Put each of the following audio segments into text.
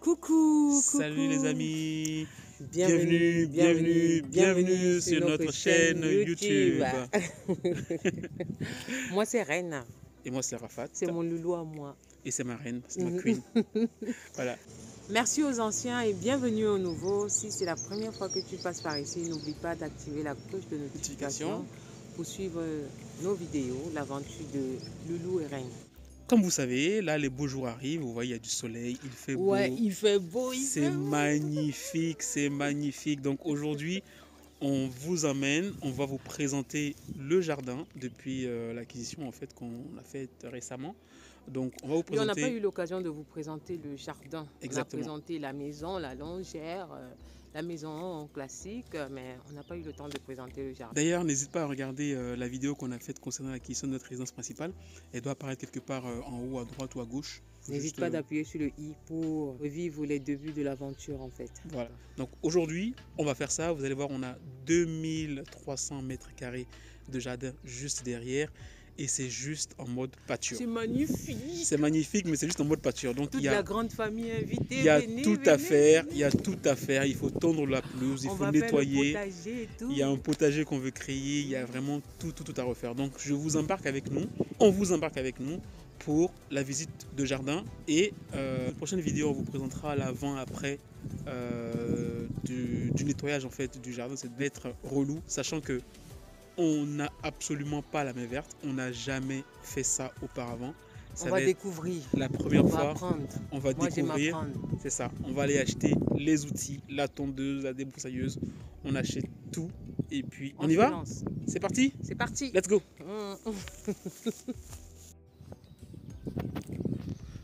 Coucou, Salut les coucou. amis, Bienvenue sur notre chaîne YouTube. Moi, c'est Reine. Et moi c'est Rafat, C'est mon loulou à moi. et c'est ma reine, c'est ma queen. Voilà. Merci aux anciens et bienvenue aux nouveaux. Si c'est la première fois que tu passes par ici, n'oublie pas d'activer la cloche de notification pour suivre nos vidéos, l'aventure de Loulou et Reine. Comme vous savez, là les beaux jours arrivent, vous voyez il y a du soleil, il fait beau. Ouais, il fait beau, C'est magnifique, c'est magnifique. Donc aujourd'hui, on vous emmène, on va vous présenter le jardin depuis l'acquisition en fait qu'on a faite récemment. Donc on va vous Oui, on n'a pas présenter. eu l'occasion de vous présenter le jardin. Exactement. On a présenté la maison, la longère, la maison classique, mais on n'a pas eu le temps de présenter le jardin. D'ailleurs, n'hésite pas à regarder la vidéo qu'on a faite concernant l'acquisition de notre résidence principale. Elle doit apparaître quelque part en haut, à droite ou à gauche. N'hésite pas d'appuyer sur le i pour revivre les débuts de l'aventure en fait. Voilà. Donc aujourd'hui, on va faire ça. Vous allez voir, on a 2300 mètres carrés de jardin juste derrière. Et c'est juste en mode pâture. C'est magnifique. C'est magnifique, mais c'est juste en mode pâture. Donc Toute la grande famille invitée. Il y a venez, tout venez, à faire. venez. Il y a tout à faire. Il faut tondre la pelouse, il On faut va nettoyer. faire le potager et tout. Il y a un potager qu'on veut créer. Il y a vraiment tout à refaire. Donc je vous embarque avec nous. On vous embarque avec nous pour la visite de jardin. Et la prochaine vidéo, on vous présentera l'avant-après du nettoyage en fait du jardin. C'est d'être relou, sachant que on n'a absolument pas la main verte. On n'a jamais fait ça auparavant. On va découvrir. La première On fois, va apprendre. on va Moi, découvrir. C'est ça. On va aller acheter les outils, la tondeuse, la débroussailleuse. On achète tout et puis on y va. C'est parti. C'est parti. Let's go.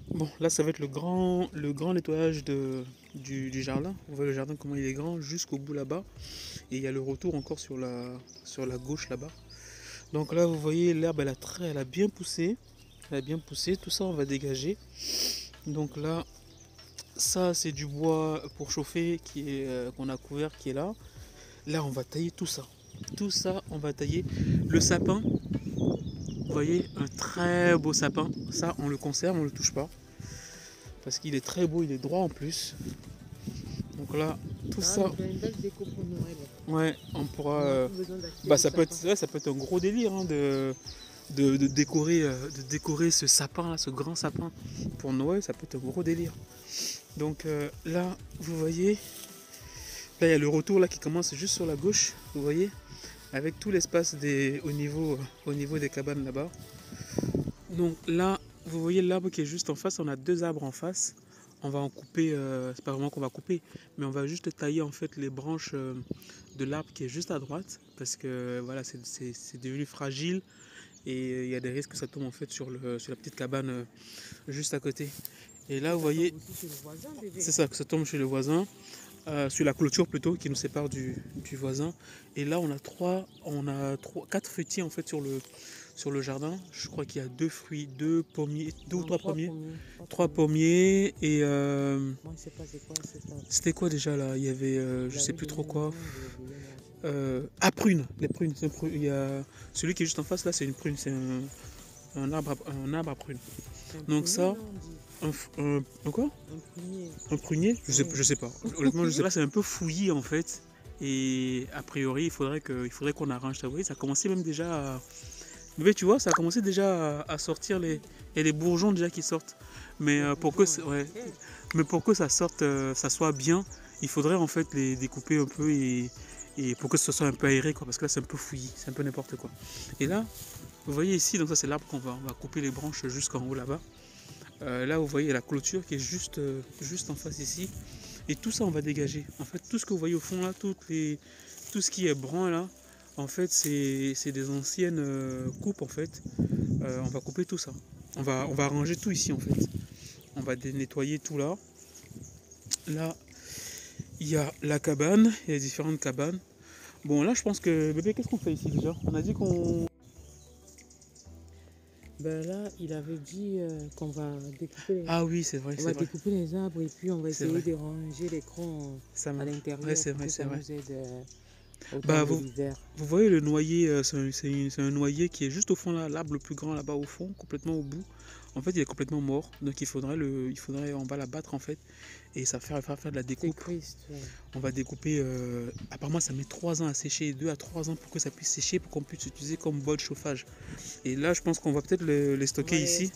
Bon, là, ça va être le grand nettoyage du jardin. On voit le jardin comment il est grand jusqu'au bout là-bas. Et il y a le retour encore sur la gauche là-bas. Donc là, vous voyez, l'herbe, elle a bien poussé. Elle a bien poussé. Tout ça, on va dégager. Donc là, ça, c'est du bois pour chauffer qu'on a couvert qui est là. Là, on va tailler tout ça. Tout ça, on va tailler. Le sapin, vous voyez, un très beau sapin. Ça, on le conserve, on ne le touche pas. Parce qu'il est très beau, il est droit en plus. Donc là, tout ça. Une belle déco pour Noël. Ouais, on pourra. Ça peut être un gros délire hein, de décorer ce sapin là, ce grand sapin pour Noël. Ça peut être un gros délire. Donc là, vous voyez, là il y a le retour là qui commence juste sur la gauche. Vous voyez, avec tout l'espace au niveau des cabanes là-bas. Donc là, vous voyez l'arbre qui est juste en face. On a deux arbres en face. On va en couper, c'est pas vraiment qu'on va couper, mais on va juste tailler en fait les branches de l'arbre qui est juste à droite parce que voilà, c'est devenu fragile et il y a des risques que ça tombe en fait sur la petite cabane juste à côté. Et là, vous voyez, c'est ça, que ça tombe chez le voisin, sur la clôture plutôt qui nous sépare du voisin. Et là, on a quatre fruitiers en fait sur le jardin. Je crois qu'il y a deux fruits, deux ou trois pommiers. Trois pommiers et c'était quoi déjà là? Il y avait je sais plus trop quoi. Prunes. Les prunes. Il y a celui qui est juste en face là, c'est une prune, c'est un arbre à prunes. Donc ça, quoi? Un prunier? Je sais pas. Honnêtement, je sais pas. C'est un peu fouillis en fait. Et a priori, il faudrait qu'on arrange ça. Vous voyez, ça a commencé même déjà à... Mais tu vois, ça a commencé déjà à sortir il y a des bourgeons déjà qui sortent. Mais pour que ça sorte, ça soit bien, il faudrait en fait les découper un peu et pour que ce soit un peu aéré quoi, parce que là c'est un peu fouillis, c'est un peu n'importe quoi. Et là, vous voyez ici, donc ça c'est l'arbre on va couper les branches jusqu'en haut là-bas. Là vous voyez la clôture qui est juste en face ici. Et tout ça on va dégager. En fait tout ce que vous voyez au fond là, tout ce qui est brun là, en fait c'est des anciennes coupes en fait. On va couper tout ça. On va arranger tout ici en fait. On va nettoyer tout là. Là, il y a la cabane, il y a différentes cabanes. Bon là je pense que bébé, qu'est-ce qu'on fait ici déjà? On a dit qu'on... Ben là, il avait dit qu'on va découper découper les arbres et puis on va essayer de ranger les crons à l'intérieur. Ouais, c'est vrai. Bah, vous voyez le noyer, c'est un noyer qui est juste au fond là, l'arbre le plus grand là-bas au fond, complètement au bout. En fait, il est complètement mort, donc on va l'abattre en fait, et ça va faire de la découpe. Triste, ouais. On va découper, apparemment ça met 3 ans à sécher, 2 à 3 ans pour que ça puisse sécher, pour qu'on puisse l'utiliser comme bol de chauffage. Et là, je pense qu'on va peut-être les stocker ici.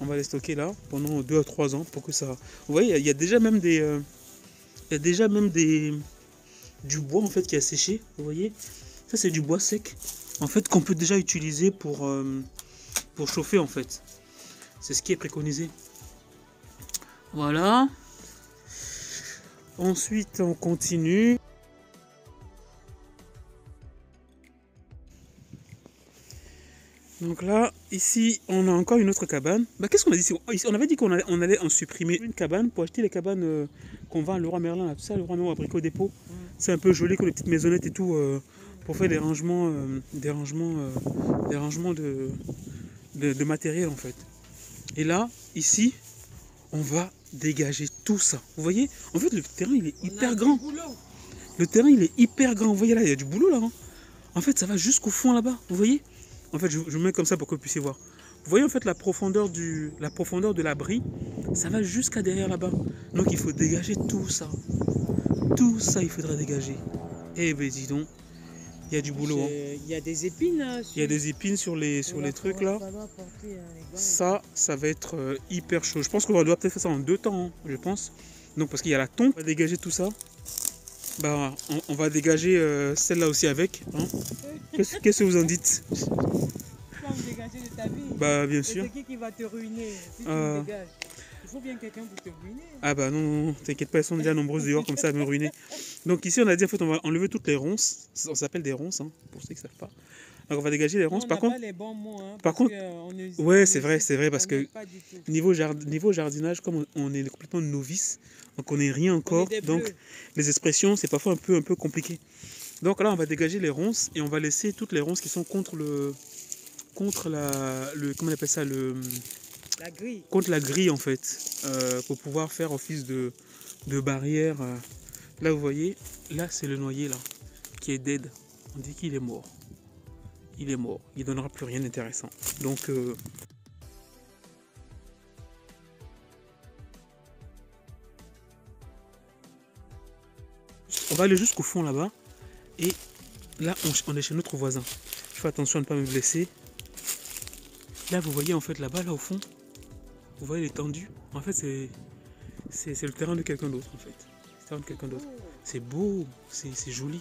On va les stocker là pendant 2 à 3 ans pour que ça... Vous voyez, il y a déjà même du bois en fait qui a séché, vous voyez. Ça c'est du bois sec, en fait, qu'on peut déjà utiliser pour chauffer en fait. C'est ce qui est préconisé. Voilà. Ensuite, on continue. Donc là, ici, on a encore une autre cabane. Bah, qu'est-ce qu'on a dit ici? On avait dit qu'on allait en supprimer une cabane pour acheter les cabanes qu'on vend à Leroy Merlin. Là, tout ça, Leroy Merlin, Abricot Dépôt. C'est un peu joli, comme les petites maisonnettes et tout, pour faire des rangements, de matériel en fait. Et là, ici, on va dégager tout ça. Vous voyez, en fait, le terrain il est hyper grand. Le terrain il est hyper grand. Vous voyez là, il y a du boulot là. Hein. En fait, ça va jusqu'au fond là-bas. Vous voyez. En fait, je mets comme ça pour que vous puissiez voir. Vous voyez en fait la profondeur de l'abri, ça va jusqu'à derrière là-bas. Donc il faut dégager tout ça. Tout ça, il faudra dégager. Eh ben dis donc, il y a du boulot. Il y a des épines. Hein, il y a des épines sur les trucs là. Ça va être hyper chaud. Je pense qu'on va devoir peut-être faire ça en 2 temps, hein, je pense. Donc parce qu'il y a la tonte, on va dégager tout ça. Bah, on va dégager celle-là aussi avec. Hein. Qu'est-ce que vous en dites? Tu vas me dégager de ta vie. Bah bien sûr. C'est qui va te ruiner si tu me dégages? Il faut bien quelqu'un pour te ruiner. Ah bah non, t'inquiète pas, elles sont déjà nombreuses dehors comme ça à me ruiner. Donc ici on a dit en fait on va enlever toutes les ronces. Ça s'appelle des ronces, hein, pour ceux qui ne savent pas. Donc on va dégager les ronces. Par contre, les bons mots, hein, par contre, ouais c'est vrai parce que niveau jardinage, comme on est complètement novice, donc on n'est rien encore, donc les expressions c'est parfois un peu compliqué. Donc là on va dégager les ronces et on va laisser toutes les ronces qui sont contre comment on appelle ça, la grille. Contre la grille en fait, pour pouvoir faire office de barrière. Là vous voyez, là c'est le noyer là, qui est dead. On dit qu'il est mort. Il est mort, il ne donnera plus rien d'intéressant. Donc on va aller jusqu'au fond là-bas. Et là on est chez notre voisin. Je fais attention à ne pas me blesser. Là vous voyez en fait là-bas, là au fond, vous voyez l'étendue. En fait c'est le terrain de quelqu'un d'autre en fait. C'est le terrain de quelqu'un d'autre. C'est beau, c'est joli.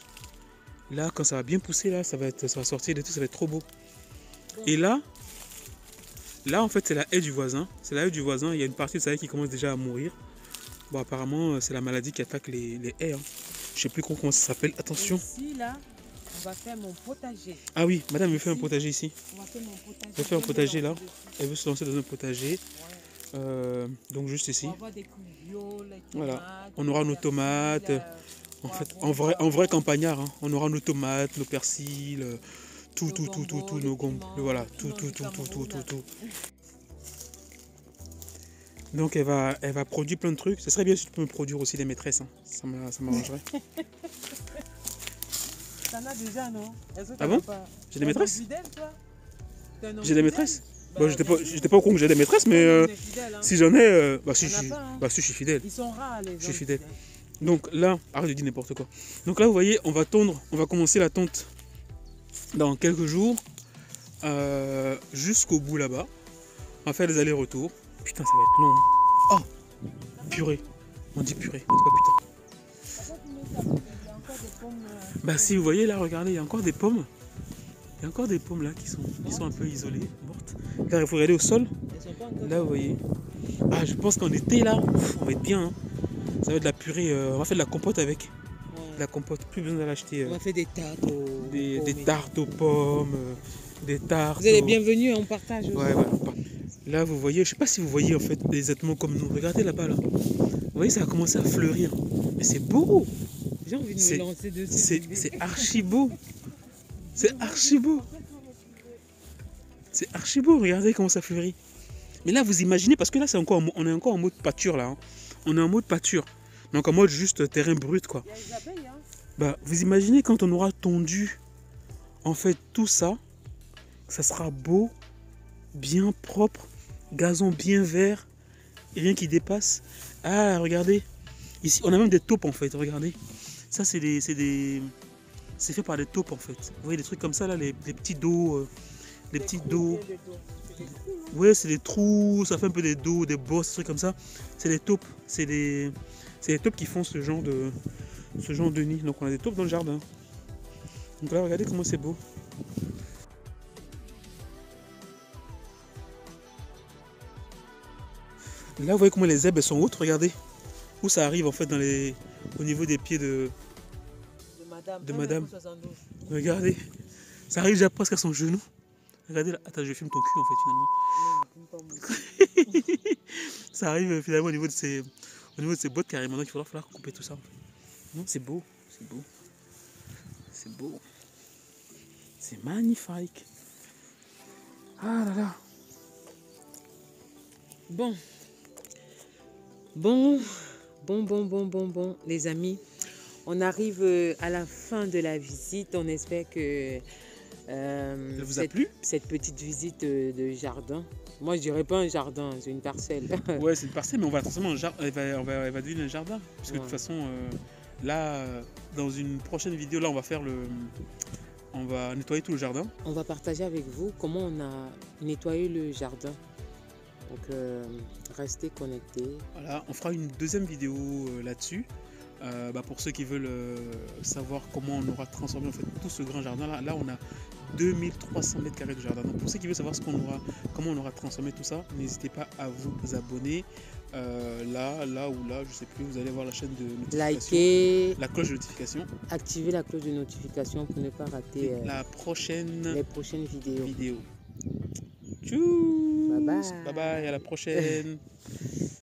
Là quand ça va bien pousser là, ça va sortir de tout, ça va être trop beau. Et là en fait c'est la haie du voisin. C'est la haie du voisin, il y a une partie de sa haie qui commence déjà à mourir. Bon apparemment c'est la maladie qui attaque les haies. Hein. Je sais plus comment ça s'appelle, attention. Ici là, on va faire mon potager. Ah oui, madame veut faire un potager ici. On va faire mon potager. Elle veut faire un potager là. Elle veut se lancer dans un potager. Ouais. Donc juste ici. On va avoir des cubiots, les tomates, voilà. On aura nos tomates. En fait, en vrai campagnard, hein. On aura nos tomates, nos persils, tout, nos gombes. Voilà, tout. Donc elle va produire plein de trucs. Ce serait bien si tu peux me produire aussi des maîtresses. Hein. Ça m'arrangerait. T'en as déjà, non? Ah bon? J'ai des maîtresses? J'ai des maîtresses? Bah, j'étais pas au courant que j'ai des maîtresses, mais si j'en ai, si je suis fidèle. Ils sont rares les gens. Je suis fidèle. Donc là, arrête de dire n'importe quoi. Donc là, vous voyez, on va commencer la tonte dans quelques jours, jusqu'au bout là-bas. On va faire des allers-retours. Putain, ça va être long. Oh, purée. On dit purée, on dit pas putain. Bah si, vous voyez là, regardez, il y a encore des pommes. Il y a encore des pommes là qui sont un peu isolées, mortes. Là, il faut regarder au sol. Là, vous voyez. Ah, je pense qu'en été là, on va être bien. Hein. Ça va être de la purée, on va faire de la compote avec. Ouais. La compote, plus besoin d'aller acheter. On va faire des tartes aux pommes. Des tartes aux pommes, des tartes. Vous êtes les bienvenus, on partage aussi. Ouais. Là, vous voyez, je sais pas si vous voyez en fait exactement comme nous. Regardez là-bas là. Vous voyez, ça a commencé à fleurir. Mais c'est beau. J'ai envie de me lancer dessus. C'est archi beau. C'est archi beau. C'est archi beau, regardez comment ça fleurit. Mais là, vous imaginez, parce que là, on est encore en mode pâture là. Hein. On est en mode pâture. Donc en mode juste terrain brut quoi. Il y a les abeilles, hein. Bah, vous imaginez quand on aura tondu en fait tout ça, ça sera beau, bien propre, gazon bien vert, et rien qui dépasse. Ah, regardez, ici on a même des taupes en fait, regardez. Ça c'est c'est fait par des taupes en fait. Vous voyez des trucs comme ça là, les petits dos, les petits dos. Ouais, c'est des trous, ça fait un peu des dos, des bosses, des trucs comme ça. C'est des taupes, c'est des taupes qui font ce genre de nid. Donc on a des taupes dans le jardin. Donc là, regardez comment c'est beau. Là, vous voyez comment les herbes elles sont hautes, regardez. Où ça arrive en fait au niveau des pieds de madame. Regardez, ça arrive déjà presque à son genou. Regardez là, attends, je filme ton cul en fait finalement. Ça arrive finalement au niveau de ses bottes carrément, donc il faudra couper tout ça. En fait. Non, c'est beau, c'est beau. C'est beau. C'est magnifique. Ah là là. Bon, les amis, on arrive à la fin de la visite. On espère que Ça vous a plu? Cette petite visite de jardin. Moi, je dirais pas un jardin, c'est une parcelle. Ouais, c'est une parcelle, mais on va forcément elle va devenir un jardin. Parce que de toute façon, là, dans une prochaine vidéo, là, on va nettoyer tout le jardin. On va partager avec vous comment on a nettoyé le jardin. Donc, restez connectés. Voilà, on fera une deuxième vidéo là-dessus. Pour ceux qui veulent savoir comment on aura transformé en fait tout ce grand jardin là, on a 2300 mètres carrés de jardin. Donc pour ceux qui veulent savoir comment on aura transformé tout ça, n'hésitez pas à vous abonner là ou là, je sais plus, vous allez voir la chaîne de notification, likez, la cloche de notification, activez la cloche de notification pour ne pas rater les prochaines vidéos. Tchou, Bye bye. Bye bye, à la prochaine.